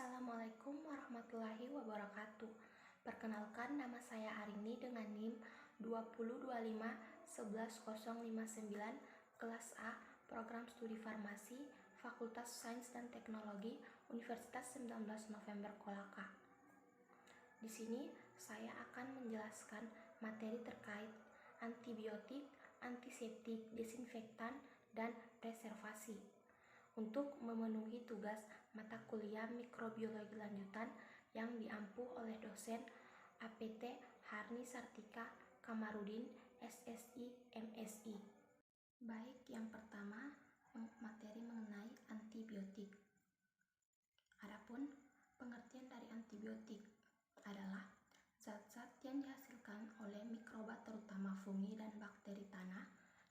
Assalamualaikum warahmatullahi wabarakatuh. Perkenalkan, nama saya Arini dengan NIM 202511059, kelas A, Program Studi Farmasi, Fakultas Sains dan Teknologi, Universitas 19 November Kolaka. Di sini saya akan menjelaskan materi terkait antibiotik, antiseptik, desinfektan, dan preservasi. Untuk memenuhi tugas mata kuliah mikrobiologi lanjutan yang diampuh oleh dosen APT Harni Sartika Kamarudin, SSI, MSI. Baik, yang pertama materi mengenai antibiotik. Adapun pengertian dari antibiotik adalah zat-zat yang dihasilkan oleh mikroba terutama fungi dan bakteri tanah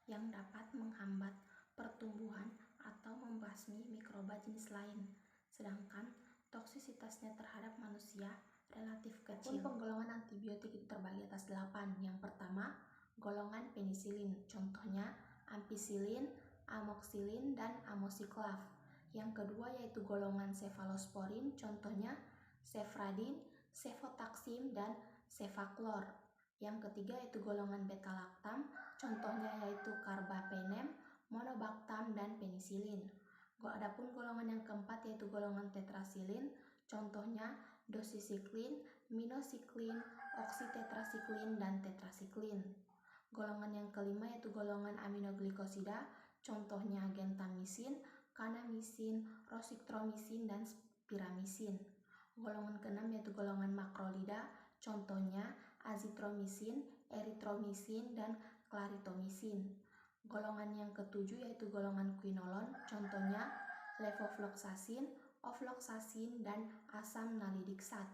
yang dapat menghambat pertumbuhan atau membasmi mikroba jenis lain, sedangkan toksisitasnya terhadap manusia relatif kecil. Penggolongan antibiotik itu terbagi atas 8. Yang pertama, golongan penisilin, contohnya ampicillin, amoxicillin, dan amoxiclav. Yang kedua yaitu golongan cefalosporin, contohnya cefradin, cefotaxim, dan cefaclor. Yang ketiga yaitu golongan beta-lactam, contohnya yaitu carbapenem, monobactam, dan penisilin. Adapun golongan yang keempat yaitu golongan tetrasilin, contohnya doxycycline, minocycline, oxytetracycline, dan tetracycline. Golongan yang kelima yaitu golongan aminoglikosida, contohnya gentamisin, kanamisin, rositromisin, dan spiramisin. Golongan keenam yaitu golongan makrolida, contohnya azitromisin, eritromisin, dan claritomisin. Golongan yang ketujuh yaitu golongan quinolon, contohnya levofloxacin, ofloxacin, dan asam nalidiksat.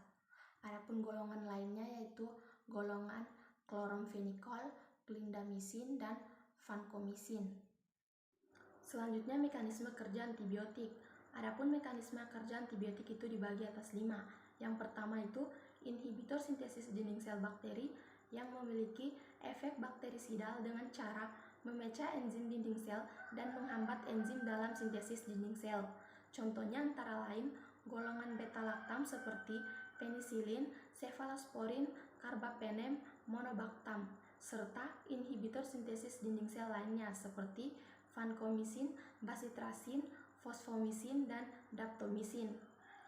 Adapun golongan lainnya yaitu golongan kloromfenikol, clindamycin, dan vancomycin. Selanjutnya mekanisme kerja antibiotik. Adapun mekanisme kerja antibiotik itu dibagi atas 5. Yang pertama itu inhibitor sintesis dinding sel bakteri yang memiliki efek bakterisidal dengan cara memecah enzim dinding sel dan menghambat enzim dalam sintesis dinding sel. Contohnya antara lain golongan beta-lactam seperti penisilin, cefalosporin, carbapenem, monobactam, serta inhibitor sintesis dinding sel lainnya seperti vancomycin, bacitracin, fosfomycin, dan daptomycin.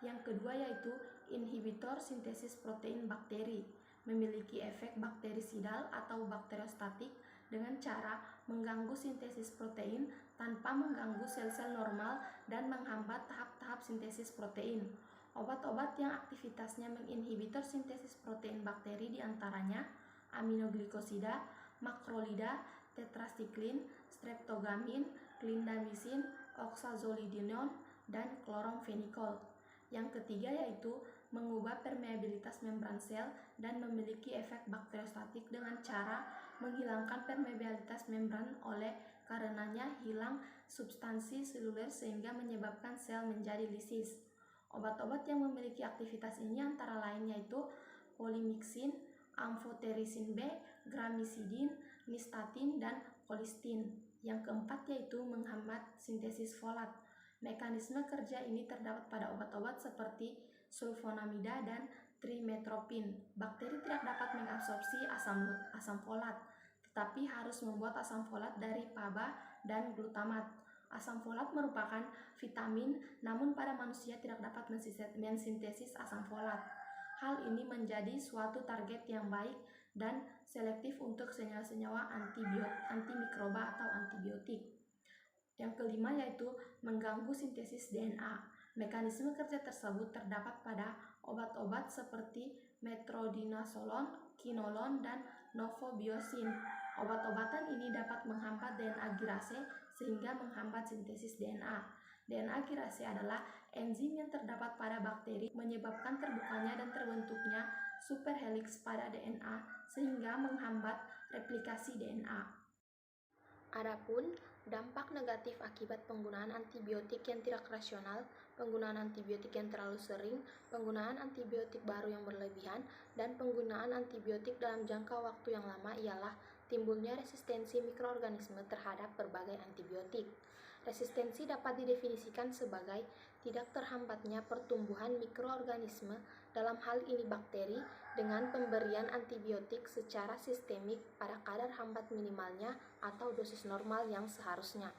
Yang kedua yaitu inhibitor sintesis protein bakteri, memiliki efek bakterisidal atau bakteriostatik dengan cara mengganggu sintesis protein tanpa mengganggu sel-sel normal dan menghambat tahap-tahap sintesis protein. Obat-obat yang aktivitasnya menginhibitor sintesis protein bakteri diantaranya aminoglikosida, makrolida, tetracycline, streptogamin, clindamycin, oxazolidinone, dan kloromfenikol. Yang ketiga yaitu mengubah permeabilitas membran sel dan memiliki efek bakteriostatik dengan cara menghilangkan permeabilitas membran oleh karenanya hilang substansi seluler sehingga menyebabkan sel menjadi lisis. Obat-obat yang memiliki aktivitas ini antara lain yaitu polymyxin, amphotericin B, gramicidin, nystatin, dan colistin. Yang keempat yaitu menghambat sintesis folat. Mekanisme kerja ini terdapat pada obat-obat seperti sulfonamida dan trimetropin. Bakteri tidak dapat mengabsorpsi asam folat, tetapi harus membuat asam folat dari PABA dan glutamat. Asam folat merupakan vitamin, namun pada manusia tidak dapat mensintesis asam folat. Hal ini menjadi suatu target yang baik dan selektif untuk senyawa-senyawa antimikroba atau antibiotik. Yang kelima yaitu mengganggu sintesis DNA. Mekanisme kerja tersebut terdapat pada obat-obat seperti metronidazolon, quinolon, dan novobiosin. Obat-obatan ini dapat menghambat DNA girase sehingga menghambat sintesis DNA. DNA girase adalah enzim yang terdapat pada bakteri menyebabkan terbukanya dan terbentuknya superhelix pada DNA sehingga menghambat replikasi DNA. Adapun dampak negatif akibat penggunaan antibiotik yang tidak rasional, penggunaan antibiotik yang terlalu sering, penggunaan antibiotik baru yang berlebihan, dan penggunaan antibiotik dalam jangka waktu yang lama ialah timbulnya resistensi mikroorganisme terhadap berbagai antibiotik. Resistensi dapat didefinisikan sebagai tidak terhambatnya pertumbuhan mikroorganisme, dalam hal ini bakteri, dengan pemberian antibiotik secara sistemik pada kadar hambat minimalnya atau dosis normal yang seharusnya.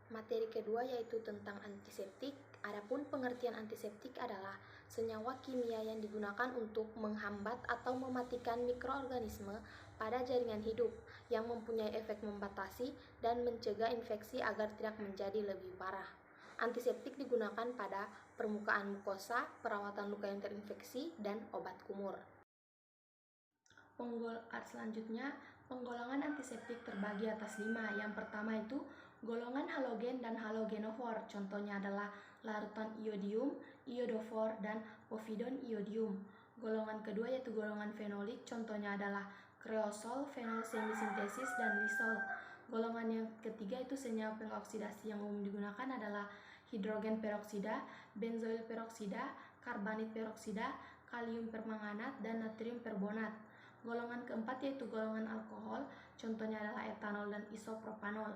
Materi kedua yaitu tentang antiseptik. Adapun pengertian antiseptik adalah senyawa kimia yang digunakan untuk menghambat atau mematikan mikroorganisme pada jaringan hidup yang mempunyai efek membatasi dan mencegah infeksi agar tidak menjadi lebih parah. Antiseptik digunakan pada permukaan mukosa, perawatan luka yang terinfeksi, dan obat kumur. Selanjutnya, penggolongan antiseptik terbagi atas 5. Yang pertama itu golongan halogen dan halogenofor. Contohnya adalah larutan iodium, iodofor, dan povidon iodium. Golongan kedua yaitu golongan fenolik. Contohnya adalah kreosol, fenol semisintesis, dan lisol. Golongan yang ketiga itu senyawa pengoksidasi yang umum digunakan adalah hidrogen peroksida, benzoil peroksida, karbonit peroksida, kalium permanganat, dan natrium perbonat. Golongan keempat yaitu golongan alkohol, contohnya adalah etanol dan isopropanol.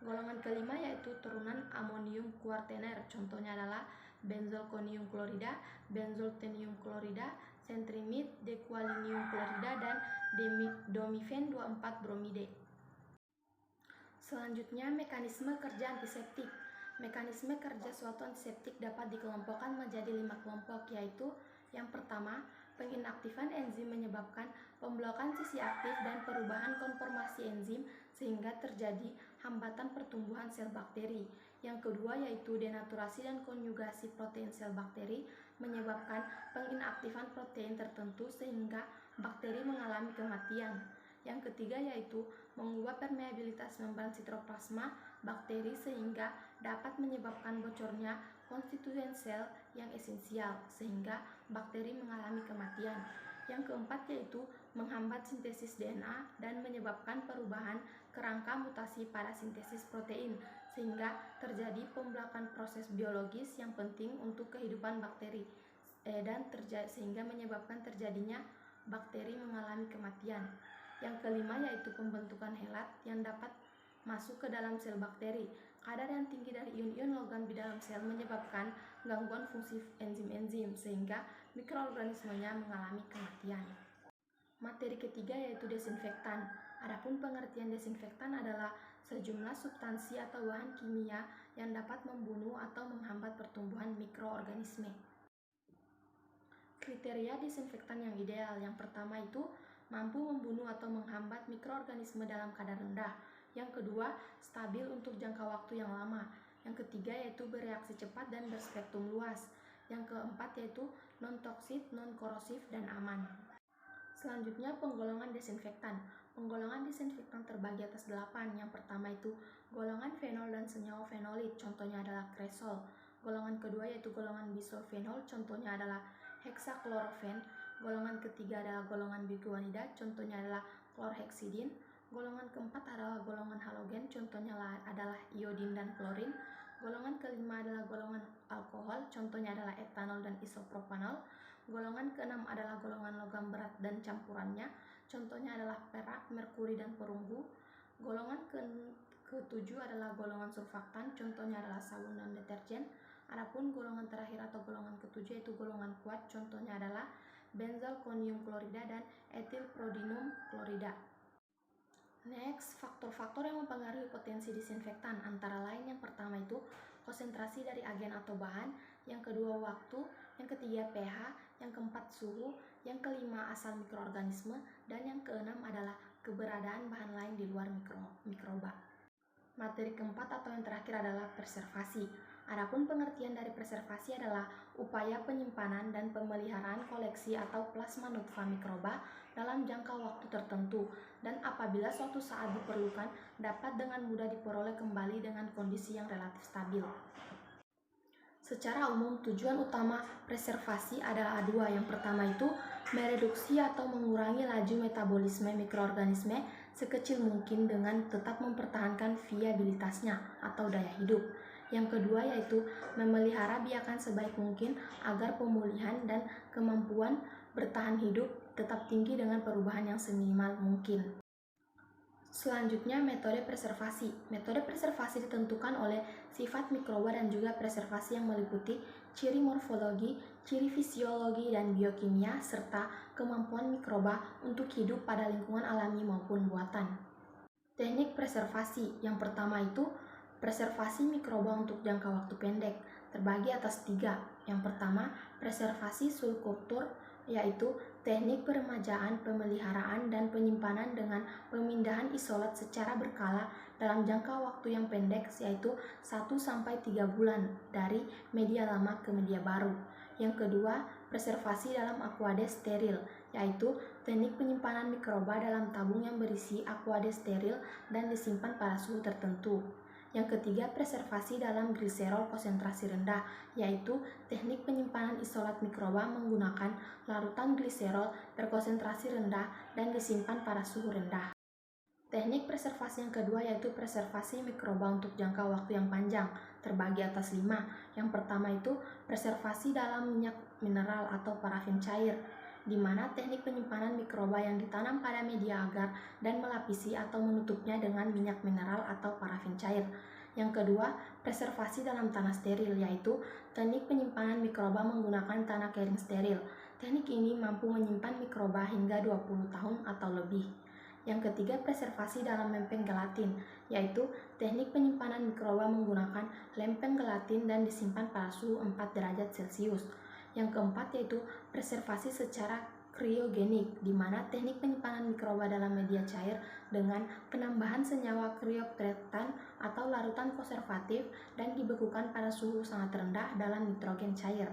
Golongan kelima yaitu turunan amonium kuartener, contohnya adalah benzalkonium klorida, benzoltenium klorida, sentrimid, dequalinium klorida, dan domifen 24 bromide. Selanjutnya, mekanisme kerja antiseptik. Mekanisme kerja suatu antiseptik dapat dikelompokkan menjadi 5 kelompok, yaitu yang pertama, penginaktifan enzim menyebabkan pemblokan sisi aktif dan perubahan konformasi enzim sehingga terjadi hambatan pertumbuhan sel bakteri. Yang kedua yaitu denaturasi dan konjugasi protein sel bakteri menyebabkan penginaktifan protein tertentu sehingga bakteri mengalami kematian. Yang ketiga yaitu mengubah permeabilitas membran sitoplasma bakteri sehingga dapat menyebabkan bocornya konstituen sel yang esensial sehingga bakteri mengalami kematian. Yang keempat yaitu menghambat sintesis DNA dan menyebabkan perubahan kerangka mutasi pada sintesis protein sehingga terjadi pembelakan proses biologis yang penting untuk kehidupan bakteri sehingga menyebabkan terjadinya bakteri mengalami kematian. Yang kelima yaitu pembentukan helat yang dapat masuk ke dalam sel bakteri. Kadar yang tinggi dari ion-ion logam di dalam sel menyebabkan gangguan fungsi enzim-enzim sehingga mikroorganismenya mengalami kematian. Materi ketiga yaitu desinfektan. Adapun pengertian desinfektan adalah sejumlah substansi atau bahan kimia yang dapat membunuh atau menghambat pertumbuhan mikroorganisme. Kriteria desinfektan yang ideal. Yang pertama itu mampu membunuh atau menghambat mikroorganisme dalam kadar rendah. Yang kedua, stabil untuk jangka waktu yang lama. Yang ketiga yaitu bereaksi cepat dan berspektrum luas. Yang keempat yaitu non-toksik, non-korosif, dan aman. Selanjutnya penggolongan desinfektan. Penggolongan desinfektan terbagi atas 8. Yang pertama itu golongan fenol dan senyawa fenolit, contohnya adalah kresol. Golongan kedua yaitu golongan bisulfenol, contohnya adalah heksaklorofen. Golongan ketiga adalah golongan biguanida, contohnya adalah klorheksidin. Golongan keempat adalah golongan halogen, contohnya adalah iodin dan klorin. Golongan kelima adalah golongan alkohol, contohnya adalah etanol dan isopropanol. Golongan keenam adalah golongan logam berat dan campurannya, contohnya adalah perak, merkuri, dan perunggu. Golongan ketujuh adalah golongan surfaktan, contohnya adalah sabun dan deterjen. Adapun golongan terakhir atau golongan ketujuh yaitu golongan kuat, contohnya adalah benzalkonium klorida dan etilprodinum klorida. Next, faktor-faktor yang mempengaruhi potensi disinfektan antara lain yang pertama itu konsentrasi dari agen atau bahan, yang kedua waktu, yang ketiga pH, yang keempat suhu, yang kelima asal mikroorganisme, dan yang keenam adalah keberadaan bahan lain di luar mikroba. Materi keempat atau yang terakhir adalah preservasi. Adapun pengertian dari preservasi adalah upaya penyimpanan dan pemeliharaan koleksi atau plasma nutfa mikroba dalam jangka waktu tertentu dan apabila suatu saat diperlukan dapat dengan mudah diperoleh kembali dengan kondisi yang relatif stabil. Secara umum tujuan utama preservasi adalah dua. Yang pertama itu mereduksi atau mengurangi laju metabolisme mikroorganisme sekecil mungkin dengan tetap mempertahankan viabilitasnya atau daya hidup. Yang kedua yaitu memelihara biakan sebaik mungkin agar pemulihan dan kemampuan bertahan hidup tetap tinggi dengan perubahan yang seminimal mungkin. Selanjutnya, metode preservasi. Metode preservasi ditentukan oleh sifat mikroba dan juga preservasi yang meliputi ciri morfologi, ciri fisiologi dan biokimia, serta kemampuan mikroba untuk hidup pada lingkungan alami maupun buatan. Teknik preservasi. Yang pertama itu preservasi mikroba untuk jangka waktu pendek, terbagi atas 3. Yang pertama, preservasi sulkultur, yaitu teknik peremajaan, pemeliharaan, dan penyimpanan dengan pemindahan isolat secara berkala dalam jangka waktu yang pendek, yaitu 1-3 bulan dari media lama ke media baru. Yang kedua, preservasi dalam aquades steril, yaitu teknik penyimpanan mikroba dalam tabung yang berisi aquades steril dan disimpan pada suhu tertentu. Yang ketiga, preservasi dalam gliserol konsentrasi rendah, yaitu teknik penyimpanan isolat mikroba menggunakan larutan gliserol berkonsentrasi rendah dan disimpan pada suhu rendah. Teknik preservasi yang kedua yaitu preservasi mikroba untuk jangka waktu yang panjang, terbagi atas 5. Yang pertama itu preservasi dalam minyak mineral atau parafin cair, di mana teknik penyimpanan mikroba yang ditanam pada media agar dan melapisi atau menutupnya dengan minyak mineral atau parafin cair. Yang kedua, preservasi dalam tanah steril, yaitu teknik penyimpanan mikroba menggunakan tanah kering steril. Teknik ini mampu menyimpan mikroba hingga 20 tahun atau lebih. Yang ketiga, preservasi dalam lempeng gelatin, yaitu teknik penyimpanan mikroba menggunakan lempeng gelatin dan disimpan pada suhu 4 derajat Celcius. Yang keempat yaitu preservasi secara kriogenik, di mana teknik penyimpanan mikroba dalam media cair dengan penambahan senyawa krioptetan atau larutan konservatif dan dibekukan pada suhu sangat rendah dalam nitrogen cair.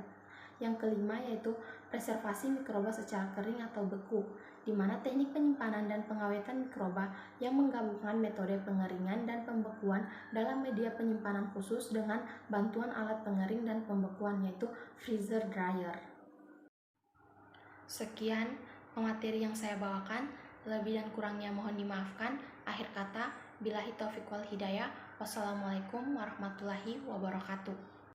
Yang kelima yaitu preservasi mikroba secara kering atau beku, di mana teknik penyimpanan dan pengawetan mikroba yang menggabungkan metode pengeringan dan pembekuan dalam media penyimpanan khusus dengan bantuan alat pengering dan pembekuan yaitu freezer dryer. Sekian materi yang saya bawakan, lebih dan kurangnya mohon dimaafkan. Akhir kata, billahi taufiq wal hidayah. Wassalamualaikum warahmatullahi wabarakatuh.